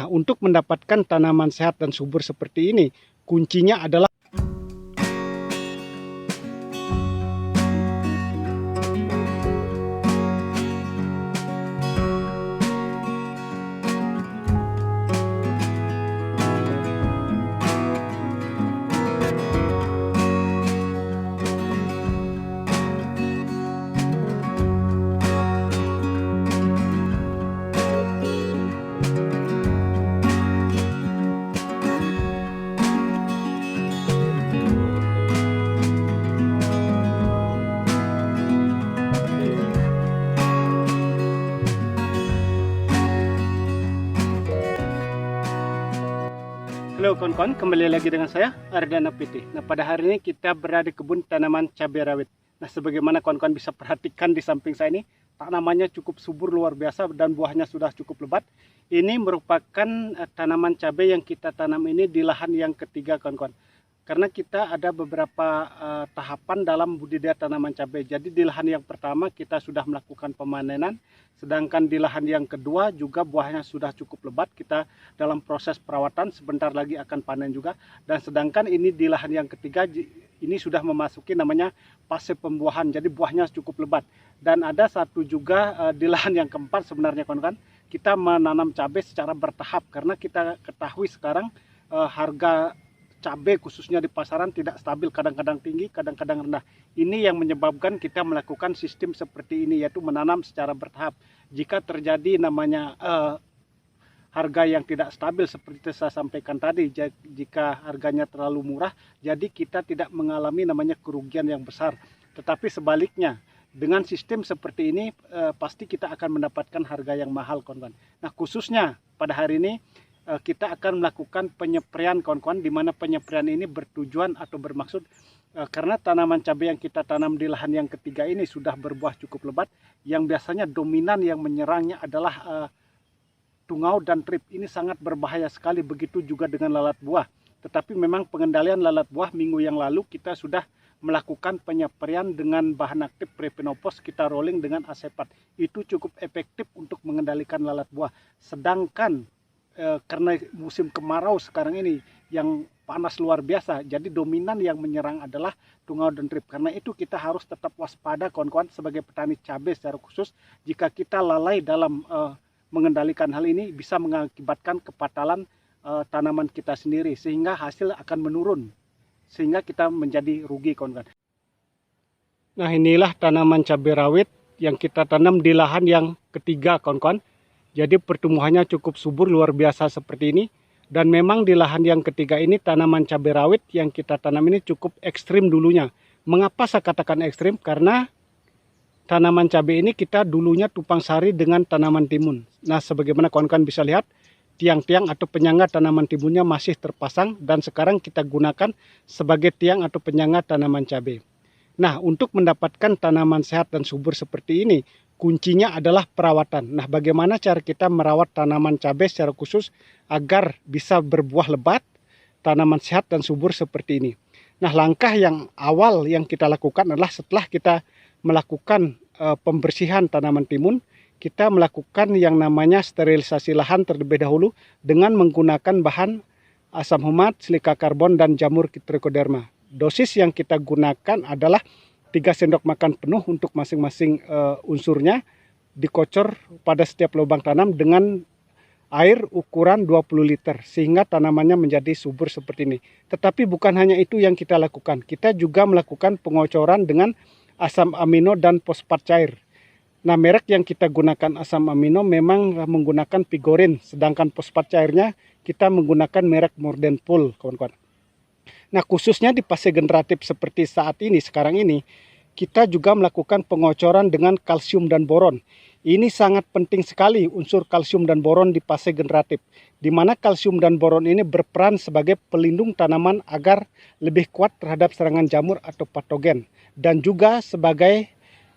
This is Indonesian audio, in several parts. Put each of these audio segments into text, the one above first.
Nah, untuk mendapatkan tanaman sehat dan subur seperti ini, kuncinya adalah Halo kawan-kawan, kembali lagi dengan saya Ardana PT. Nah, pada hari ini kita berada di kebun tanaman cabai rawit. Nah, sebagaimana kawan-kawan bisa perhatikan di samping saya ini, tanamannya cukup subur luar biasa dan buahnya sudah cukup lebat. Ini merupakan tanaman cabai yang kita tanam ini di lahan yang ketiga kawan-kawan. Karena kita ada beberapa tahapan dalam budidaya tanaman cabai. Jadi di lahan yang pertama kita sudah melakukan pemanenan, sedangkan di lahan yang kedua juga buahnya sudah cukup lebat. Kita dalam proses perawatan, sebentar lagi akan panen juga. Dan sedangkan ini di lahan yang ketiga, ini sudah memasuki namanya fase pembuahan. Jadi buahnya cukup lebat. Dan ada satu juga di lahan yang keempat sebenarnya kawan-kawan, kita menanam cabai secara bertahap. Karena kita ketahui sekarang harga cabai khususnya di pasaran tidak stabil, kadang-kadang tinggi, kadang-kadang rendah. Ini yang menyebabkan kita melakukan sistem seperti ini, yaitu menanam secara bertahap. Jika terjadi namanya harga yang tidak stabil seperti saya sampaikan tadi, jika harganya terlalu murah, jadi kita tidak mengalami namanya kerugian yang besar. Tetapi sebaliknya, dengan sistem seperti ini pasti kita akan mendapatkan harga yang mahal, kawan-kawan. Nah, khususnya pada hari ini kita akan melakukan penyepraian kawan-kawan, di mana penyepraian ini bertujuan atau bermaksud karena tanaman cabai yang kita tanam di lahan yang ketiga ini sudah berbuah cukup lebat, yang biasanya dominan yang menyerangnya adalah tungau dan trip. Ini sangat berbahaya sekali, begitu juga dengan lalat buah. Tetapi memang pengendalian lalat buah minggu yang lalu kita sudah melakukan penyepraian dengan bahan aktif Prepinopos, kita rolling dengan asepat. Itu cukup efektif untuk mengendalikan lalat buah. Sedangkan karena musim kemarau sekarang ini yang panas luar biasa, jadi dominan yang menyerang adalah tungau dan trip. Karena itu kita harus tetap waspada kawan-kawan sebagai petani cabai secara khusus. Jika kita lalai dalam mengendalikan hal ini, bisa mengakibatkan kepatalan tanaman kita sendiri, sehingga hasil akan menurun, sehingga kita menjadi rugi kawan-kawan. Nah, inilah tanaman cabai rawit yang kita tanam di lahan yang ketiga kawan-kawan. Jadi pertumbuhannya cukup subur luar biasa seperti ini. Dan memang di lahan yang ketiga ini tanaman cabai rawit yang kita tanam ini cukup ekstrim dulunya. Mengapa saya katakan ekstrim? Karena tanaman cabai ini kita dulunya tumpang sari dengan tanaman timun. Nah, sebagaimana kawan-kawan bisa lihat, tiang-tiang atau penyangga tanaman timunnya masih terpasang dan sekarang kita gunakan sebagai tiang atau penyangga tanaman cabai. Nah, untuk mendapatkan tanaman sehat dan subur seperti ini, kuncinya adalah perawatan. Nah, bagaimana cara kita merawat tanaman cabai secara khusus agar bisa berbuah lebat, tanaman sehat dan subur seperti ini. Nah, langkah yang awal yang kita lakukan adalah setelah kita melakukan pembersihan tanaman timun, kita melakukan yang namanya sterilisasi lahan terlebih dahulu dengan menggunakan bahan asam humat, silika karbon, dan jamur trichoderma. Dosis yang kita gunakan adalah 3 sendok makan penuh untuk masing-masing unsurnya, dikocor pada setiap lubang tanam dengan air ukuran 20 liter sehingga tanamannya menjadi subur seperti ini. Tetapi bukan hanya itu yang kita lakukan, kita juga melakukan pengocoran dengan asam amino dan fosfat cair. Nah, merek yang kita gunakan asam amino memang menggunakan Pigorin, sedangkan fosfat cairnya kita menggunakan merek Mordenpool, kawan-kawan. Nah, khususnya di fase generatif seperti saat ini, sekarang ini, kita juga melakukan pengocoran dengan kalsium dan boron. Ini sangat penting sekali unsur kalsium dan boron di fase generatif, di mana kalsium dan boron ini berperan sebagai pelindung tanaman agar lebih kuat terhadap serangan jamur atau patogen, dan juga sebagai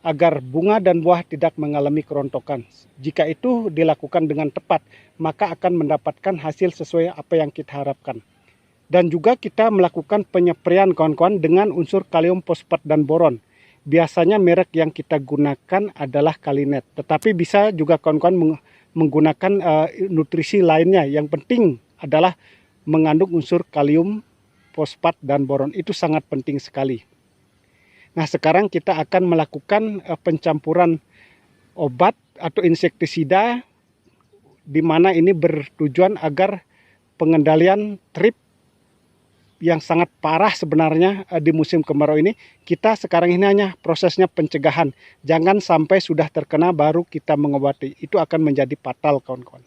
agar bunga dan buah tidak mengalami kerontokan. Jika itu dilakukan dengan tepat, maka akan mendapatkan hasil sesuai apa yang kita harapkan. Dan juga kita melakukan penyepraian kawan-kawan dengan unsur kalium, fosfat, dan boron. Biasanya merek yang kita gunakan adalah Kalinet. Tetapi bisa juga kawan-kawan menggunakan nutrisi lainnya. Yang penting adalah mengandung unsur kalium, fosfat, dan boron. Itu sangat penting sekali. Nah, sekarang kita akan melakukan pencampuran obat atau insektisida, di mana ini bertujuan agar pengendalian trip yang sangat parah sebenarnya di musim kemarau ini. Kita sekarang ini hanya prosesnya pencegahan. Jangan sampai sudah terkena baru kita mengobati. Itu akan menjadi fatal, kawan-kawan.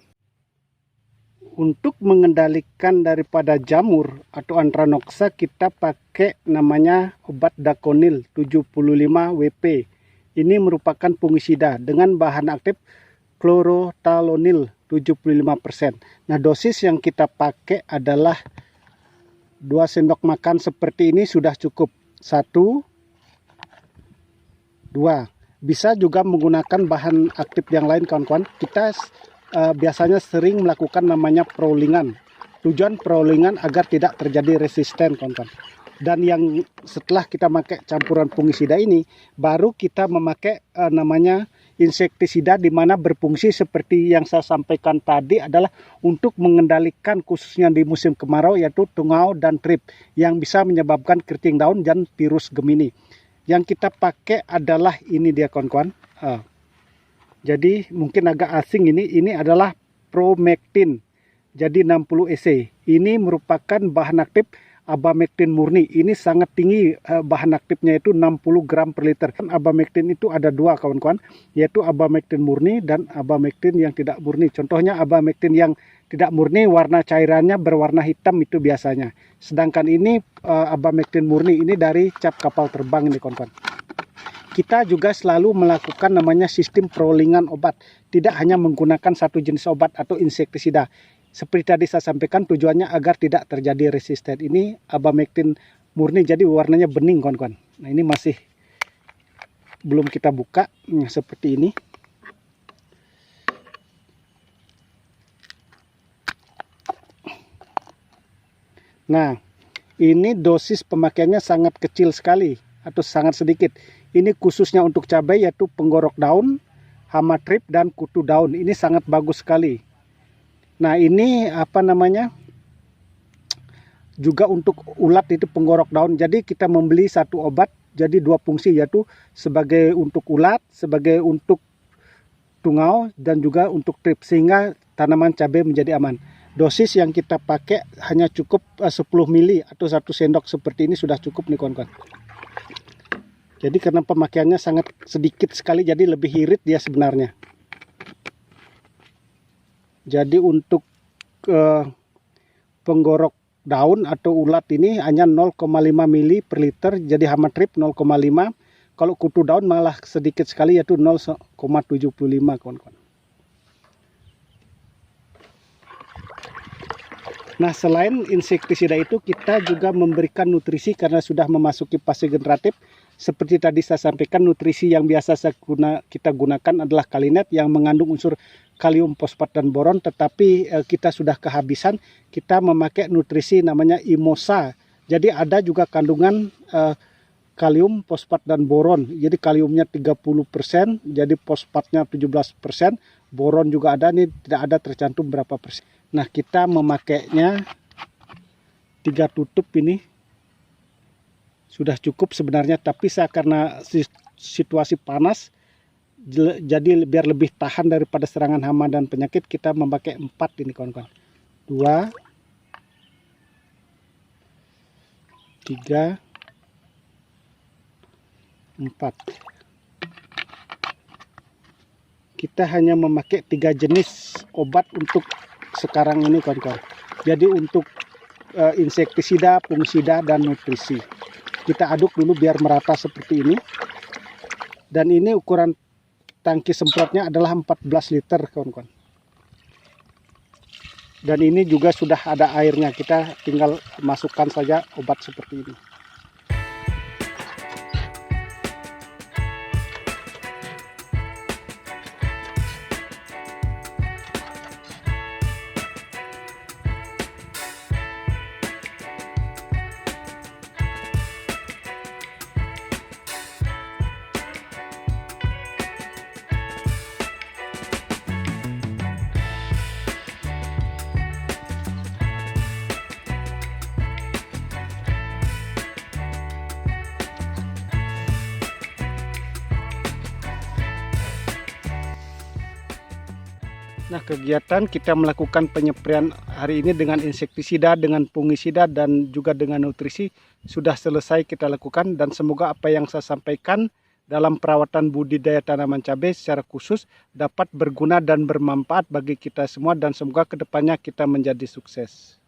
Untuk mengendalikan daripada jamur atau Anthranoxa, kita pakai namanya obat Daconil 75 WP. Ini merupakan fungisida dengan bahan aktif chlorothalonil 75%. Nah, dosis yang kita pakai adalah 2 sendok makan seperti ini sudah cukup. 1, 2. Bisa juga menggunakan bahan aktif yang lain, kawan-kawan. Kita biasanya sering melakukan namanya prowlingan. Tujuan prowlingan agar tidak terjadi resisten, kawan-kawan. Dan yang setelah kita pakai campuran fungisida ini, baru kita memakai namanya insektisida, di mana berfungsi seperti yang saya sampaikan tadi adalah untuk mengendalikan khususnya di musim kemarau, yaitu tungau dan trip yang bisa menyebabkan keriting daun dan virus Gemini. Yang kita pakai adalah ini dia, kawan-kawan. Jadi mungkin agak asing ini adalah Promectin. Jadi 60 EC. Ini merupakan bahan aktif abamectin murni. Ini sangat tinggi, bahan aktifnya itu 60 gram per liter. Abamectin itu ada 2, kawan-kawan, yaitu abamectin murni dan abamectin yang tidak murni. Contohnya abamectin yang tidak murni warna cairannya berwarna hitam itu biasanya. Sedangkan ini abamectin murni ini dari cap kapal terbang ini, kawan-kawan. Kita juga selalu melakukan namanya sistem prowlingan obat. Tidak hanya menggunakan satu jenis obat atau insektisida. Seperti tadi saya sampaikan, tujuannya agar tidak terjadi resisten. Ini abamectin murni, jadi warnanya bening, kawan-kawan. Nah, ini masih belum kita buka, seperti ini. Nah, ini dosis pemakaiannya sangat kecil sekali atau sangat sedikit. Ini khususnya untuk cabai, yaitu penggorok daun, hama trip, dan kutu daun. Ini sangat bagus sekali. Nah, ini apa namanya, juga untuk ulat itu penggorok daun. Jadi kita membeli satu obat jadi 2 fungsi, yaitu sebagai untuk ulat, sebagai untuk tungau, dan juga untuk trip, sehingga tanaman cabai menjadi aman. Dosis yang kita pakai hanya cukup 10 mili atau 1 sendok seperti ini sudah cukup nih, kawan-kawan. Jadi karena pemakaiannya sangat sedikit sekali, jadi lebih irit dia sebenarnya. Jadi untuk penggorok daun atau ulat ini hanya 0,5 mili per liter, jadi hama trip 0,5. Kalau kutu daun malah sedikit sekali, yaitu 0,75, kawan-kawan. Nah, selain insektisida itu, kita juga memberikan nutrisi karena sudah memasuki fase generatif. Seperti tadi saya sampaikan, nutrisi yang biasa kita gunakan adalah Kalinet yang mengandung unsur kalium, fosfat, dan boron. Tetapi kita sudah kehabisan, kita memakai nutrisi namanya Imosa. Jadi ada juga kandungan kalium, fosfat, dan boron. Jadi kaliumnya 30%, jadi fosfatnya 17%, boron juga ada, ini tidak ada tercantum berapa persen. Nah, kita memakainya 3 tutup ini sudah cukup sebenarnya, tapi karena situasi panas, jadi biar lebih tahan daripada serangan hama dan penyakit, kita memakai 4 ini, kawan-kawan. 2, 3, 4. Kita hanya memakai 3 jenis obat untuk sekarang ini, kawan-kawan. Jadi untuk insektisida, fungisida, dan nutrisi. Kita aduk dulu biar merata seperti ini. Dan ini ukuran tangki semprotnya adalah 14 liter, kawan-kawan. Dan ini juga sudah ada airnya, kita tinggal masukkan saja obat seperti ini. Nah, kegiatan kita melakukan penyepraian hari ini dengan insektisida, dengan fungisida, dan juga dengan nutrisi sudah selesai kita lakukan. Dan semoga apa yang saya sampaikan dalam perawatan budidaya tanaman cabai secara khusus dapat berguna dan bermanfaat bagi kita semua. Dan semoga kedepannya kita menjadi sukses.